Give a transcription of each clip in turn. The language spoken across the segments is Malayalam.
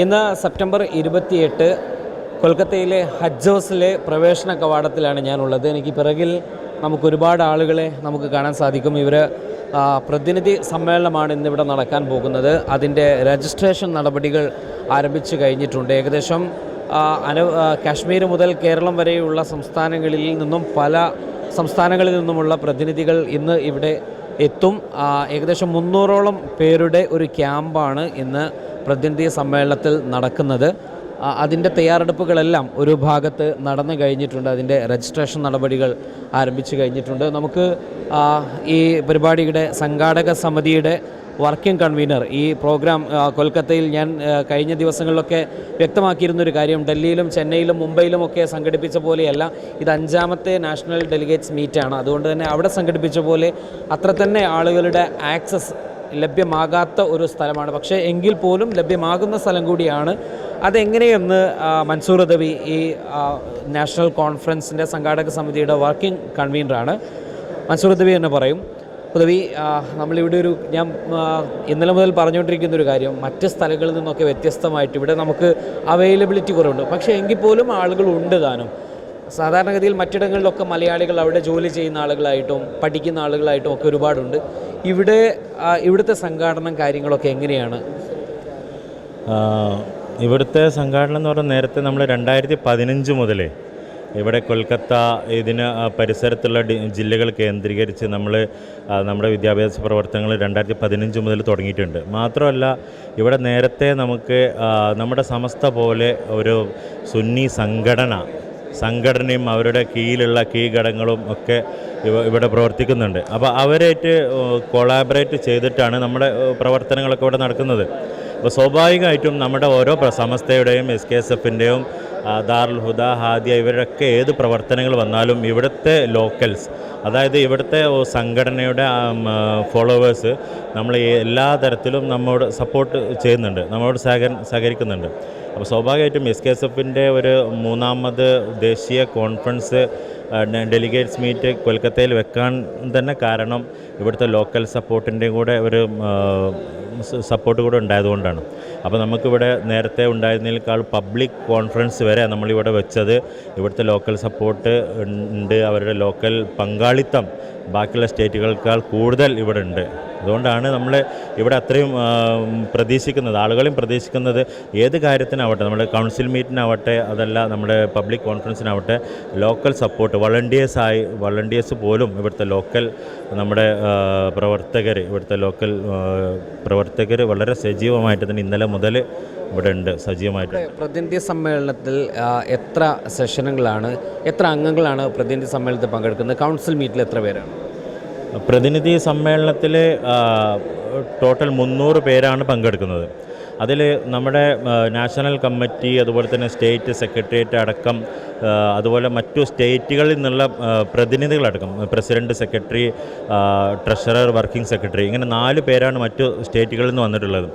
ഇന്ന് സെപ്റ്റംബർ 28 കൊൽക്കത്തയിലെ ഹജ്ജ് ഹൗസിലെ പ്രവേശന കവാടത്തിലാണ് ഞാനുള്ളത്. എനിക്ക് പിറകിൽ ഒരുപാട് ആളുകളെ നമുക്ക് കാണാൻ സാധിക്കും. ഇവർ പ്രതിനിധി സമ്മേളനമാണ് ഇന്നിവിടെ നടക്കാൻ പോകുന്നത്. അതിൻ്റെ രജിസ്ട്രേഷൻ നടപടികൾ ആരംഭിച്ചു കഴിഞ്ഞിട്ടുണ്ട്. ഏകദേശം കാശ്മീർ മുതൽ കേരളം വരെയുള്ള സംസ്ഥാനങ്ങളിൽ നിന്നും പല സംസ്ഥാനങ്ങളിൽ നിന്നുമുള്ള പ്രതിനിധികൾ ഇന്ന് ഇവിടെ എത്തും. ഏകദേശം 300ഓളം പേരുടെ ഒരു ക്യാമ്പാണ് ഇന്ന് പ്രതിനിധി സമ്മേളനത്തിൽ നടക്കുന്നത്. അതിൻ്റെ തയ്യാറെടുപ്പുകളെല്ലാം ഒരു ഭാഗത്ത് നടന്നു കഴിഞ്ഞിട്ടുണ്ട്. അതിൻ്റെ രജിസ്ട്രേഷൻ നടപടികൾ ആരംഭിച്ചു കഴിഞ്ഞിട്ടുണ്ട്. നമുക്ക് ഈ പരിപാടിയുടെ സംഘാടക സമിതിയുടെ വർക്കിംഗ് കൺവീനർ, ഈ പ്രോഗ്രാം കൊൽക്കത്തയിൽ ഞാൻ കഴിഞ്ഞ ദിവസങ്ങളിലൊക്കെ വ്യക്തമാക്കിയിരുന്നൊരു കാര്യം, ഡൽഹിയിലും ചെന്നൈയിലും മുംബൈയിലുമൊക്കെ സംഘടിപ്പിച്ച പോലെയല്ല, ഇത് 5ാമത്തെ നാഷണൽ ഡെലിഗേറ്റ്സ് മീറ്റാണ്. അതുകൊണ്ട് തന്നെ അവിടെ സംഘടിപ്പിച്ച പോലെ അത്ര തന്നെ ആളുകളുടെ ആക്സസ് ലഭ്യമാകാത്ത ഒരു സ്ഥലമാണ്. പക്ഷേ എങ്കിൽ പോലും ലഭ്യമാകുന്ന സ്ഥലം കൂടിയാണ്. അതെങ്ങനെയെന്ന് മൻസൂർ ഉദവി, ഈ നാഷണൽ കോൺഫറൻസിൻ്റെ സംഘാടക സമിതിയുടെ വർക്കിംഗ് കൺവീനറാണ്, മൻസൂർ ഉദവി എന്ന് പറയും. ഉദവി, നമ്മളിവിടെ ഞാൻ ഇന്നലെ മുതൽ പറഞ്ഞുകൊണ്ടിരിക്കുന്നൊരു കാര്യം, മറ്റ് സ്ഥലങ്ങളിൽ നിന്നൊക്കെ വ്യത്യസ്തമായിട്ട് ഇവിടെ നമുക്ക് അവൈലബിലിറ്റി കുറവുണ്ട്. പക്ഷേ എങ്കിൽ പോലും ആളുകളുണ്ട് താനും. സാധാരണഗതിയിൽ മറ്റിടങ്ങളിലൊക്കെ മലയാളികൾ അവിടെ ജോലി ചെയ്യുന്ന ആളുകളായിട്ടും പഠിക്കുന്ന ആളുകളായിട്ടും ഒക്കെ ഒരുപാടുണ്ട്. ഇവിടുത്തെ സംഘാടനം കാര്യങ്ങളൊക്കെ എങ്ങനെയാണ്? ഇവിടുത്തെ സംഘാടനം എന്ന് പറഞ്ഞാൽ നേരത്തെ നമ്മൾ 2015 മുതലേ ഇവിടെ കൊൽക്കത്ത ഇതിന് പരിസരത്തുള്ള ജില്ലകൾ കേന്ദ്രീകരിച്ച് നമ്മുടെ വിദ്യാഭ്യാസ പ്രവർത്തനങ്ങൾ 2015 മുതൽ തുടങ്ങിയിട്ടുണ്ട്. മാത്രമല്ല ഇവിടെ നേരത്തെ നമുക്ക് നമ്മുടെ സമസ്ത പോലെ ഒരു സുന്നി സംഘടനയും അവരുടെ കീഴിലുള്ള കീഴ്ഘടകങ്ങളും ഒക്കെ ഇവിടെ പ്രവർത്തിക്കുന്നുണ്ട്. അപ്പോൾ അവരായിട്ട് കൊളാബറേറ്റ് ചെയ്തിട്ടാണ് നമ്മുടെ പ്രവർത്തനങ്ങളൊക്കെ ഇവിടെ നടക്കുന്നത്. അപ്പോൾ സ്വാഭാവികമായിട്ടും നമ്മുടെ ഓരോ സമസ്തയുടെയും SKSFൻ്റെയും ദാറുൽ ഹുദ, ഹാദിയ, ഇവരൊക്കെ ഏത് പ്രവർത്തനങ്ങൾ വന്നാലും ഇവിടുത്തെ ലോക്കൽസ്, അതായത് ഇവിടുത്തെ സംഘടനയുടെ ഫോളോവേഴ്സ് നമ്മൾ എല്ലാ തരത്തിലും നമ്മോട് സപ്പോർട്ട് ചെയ്യുന്നുണ്ട്, നമ്മളോട് സഹകരിക്കുന്നുണ്ട്. അപ്പോൾ സ്വാഭാവികമായിട്ടും SKSFൻ്റെ ഒരു 3ാമത് ദേശീയ കോൺഫറൻസ് ഡെലിഗേറ്റ്സ് മീറ്റ് കൊൽക്കത്തയിൽ വെക്കാൻ തന്നെ കാരണം ഇവിടുത്തെ ലോക്കൽ സപ്പോർട്ടിൻ്റെയും കൂടെ ഒരു സപ്പോർട്ട് കൂടെ ഉണ്ടായതുകൊണ്ടാണ്. അപ്പോൾ നമുക്കിവിടെ നേരത്തെ ഉണ്ടായിരുന്നതിനേക്കാൾ പബ്ലിക് കോൺഫറൻസ് വരെ നമ്മളിവിടെ വെച്ചത് ഇവിടുത്തെ ലോക്കൽ സപ്പോർട്ട് ഉണ്ട്, അവരുടെ ലോക്കൽ പങ്കാളിത്തം ബാക്കിയുള്ള സ്റ്റേറ്റുകളേക്കാൾ കൂടുതൽ ഇവിടെ ഉണ്ട്. അതുകൊണ്ടാണ് നമ്മൾ ഇവിടെ അത്രയും പ്രതീക്ഷിക്കുന്നത്, ആളുകളെയും പ്രതീക്ഷിക്കുന്നത്. ഏത് കാര്യത്തിനാവട്ടെ, നമ്മുടെ കൗൺസിൽ മീറ്റിനാവട്ടെ, അതല്ല നമ്മുടെ പബ്ലിക് കോൺഫറൻസിനാവട്ടെ, ലോക്കൽ സപ്പോർട്ട് വളണ്ടിയേഴ്സ് പോലും ഇവിടുത്തെ ലോക്കൽ നമ്മുടെ പ്രവർത്തകർ വളരെ സജീവമായിട്ട് തന്നെ ഇന്നലെ മുതൽ ഇവിടെ ഉണ്ട്, സജീവമായിട്ട്. പ്രതിനിധി സമ്മേളനത്തിൽ എത്ര സെഷനുകളാണ്, എത്ര അംഗങ്ങളാണ് പ്രതിനിധി സമ്മേളനത്തിൽ പങ്കെടുക്കുന്നത്? കൗൺസിൽ മീറ്റിൽ എത്ര പേരാണ്? പ്രതിനിധി സമ്മേളനത്തിൽ ടോട്ടൽ 300 പേരാണ് പങ്കെടുക്കുന്നത്. അതിൽ നമ്മുടെ നാഷണൽ കമ്മിറ്റി, അതുപോലെ തന്നെ സ്റ്റേറ്റ് സെക്രട്ടേറിയറ്റ് അടക്കം, അതുപോലെ മറ്റു സ്റ്റേറ്റുകളിൽ നിന്നുള്ള പ്രതിനിധികളടക്കം, president, secretary, treasurer, working secretary, ഇങ്ങനെ 4 പേരാണ് മറ്റു സ്റ്റേറ്റുകളിൽ നിന്ന് വന്നിട്ടുള്ളത്.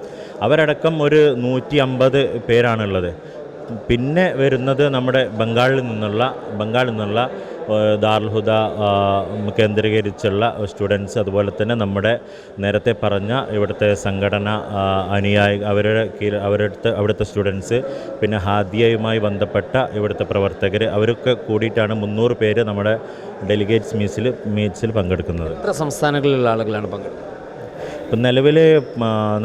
അവരടക്കം ഒരു 150 പേരാണുള്ളത്. പിന്നെ വരുന്നത് നമ്മുടെ ബംഗാളിൽ നിന്നുള്ള ദാറുൽ ഹുദ കേന്ദ്രീകരിച്ചുള്ള സ്റ്റുഡൻസ്, അതുപോലെ തന്നെ നമ്മുടെ നേരത്തെ പറഞ്ഞ ഇവിടുത്തെ സംഘടന അനുയായി അവിടുത്തെ സ്റ്റുഡൻസ്, പിന്നെ ഹാദിയയുമായി ബന്ധപ്പെട്ട ഇവിടുത്തെ പ്രവർത്തകർ, അവരൊക്കെ കൂടിയിട്ടാണ് 300 പേര് നമ്മുടെ ഡെലിഗേറ്റ്സ് മീറ്റ്സിൽ പങ്കെടുക്കുന്നത്. എത്ര സംസ്ഥാനങ്ങളിലുള്ള ആളുകളാണ് പങ്കെടുക്കുന്നത്? ഇപ്പം നിലവിൽ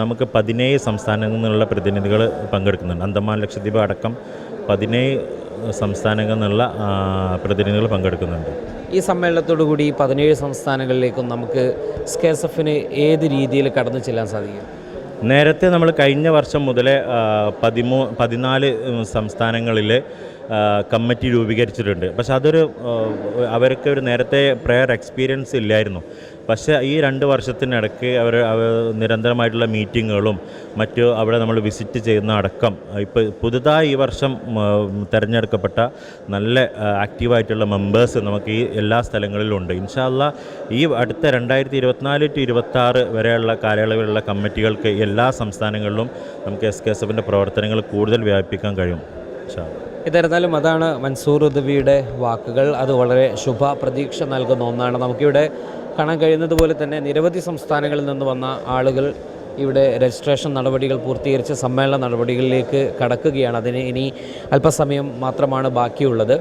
നമുക്ക് 17 സംസ്ഥാനങ്ങളിൽ നിന്നുള്ള പ്രതിനിധികൾ പങ്കെടുക്കുന്നുണ്ട്. അന്തമാൻ, ലക്ഷദ്വീപ് അടക്കം 17 സംസ്ഥാനങ്ങളിൽ നിന്നുള്ള പ്രതിനിധികൾ പങ്കെടുക്കുന്നുണ്ട്. ഈ സമ്മേളനത്തോടു കൂടി 17 സംസ്ഥാനങ്ങളിലേക്കും നമുക്ക് SKSFന് ഏത് രീതിയിൽ കടന്നു ചെല്ലാൻ സാധിക്കും? നേരത്തെ നമ്മൾ കഴിഞ്ഞ വർഷം മുതലേ 14 സംസ്ഥാനങ്ങളിൽ കമ്മിറ്റി രൂപീകരിച്ചിട്ടുണ്ട്. പക്ഷെ അവർക്ക് ഒരു നേരത്തെ പ്രയർ എക്സ്പീരിയൻസ് ഇല്ലായിരുന്നു. പക്ഷേ ഈ 2 വർഷത്തിനിടയ്ക്ക് അവർ നിരന്തരമായിട്ടുള്ള മീറ്റിങ്ങുകളും അവിടെ നമ്മൾ വിസിറ്റ് ചെയ്യുന്ന അടക്കം ഇപ്പോൾ പുതുതായി ഈ വർഷം തിരഞ്ഞെടുക്കപ്പെട്ട നല്ല ആക്റ്റീവായിട്ടുള്ള മെമ്പേഴ്സ് നമുക്ക് ഈ എല്ലാ സ്ഥലങ്ങളിലും ഉണ്ട്. ഇൻഷാ അല്ലാഹ് ഈ അടുത്ത 2024-26 വരെയുള്ള കാലയളവിലുള്ള കമ്മിറ്റികൾക്ക് എല്ലാ സംസ്ഥാനങ്ങളിലും നമുക്ക് SKSFൻ്റെ പ്രവർത്തനങ്ങൾ കൂടുതൽ വ്യാപിപ്പിക്കാൻ കഴിയും. ഇൻഷാ അല്ലാഹ്. ഇതായിരുന്നാലും അതാണ് മൻസൂർ ഉദവിയുടെ വാക്കുകൾ. അത് വളരെ ശുഭ പ്രതീക്ഷ നൽകുന്ന ഒന്നാണ്. നമുക്കിവിടെ കാണാൻ കഴിയുന്നത് പോലെ തന്നെ നിരവധി സംസ്ഥാനങ്ങളിൽ നിന്ന് വന്ന ആളുകൾ ഇവിടെ രജിസ്ട്രേഷൻ നടപടികൾ പൂർത്തീകരിച്ച് സമ്മേളന നടപടികളിലേക്ക് കടക്കുകയാണ്. അതിന് ഇനി അല്പസമയം മാത്രമാണ് ബാക്കിയുള്ളത്.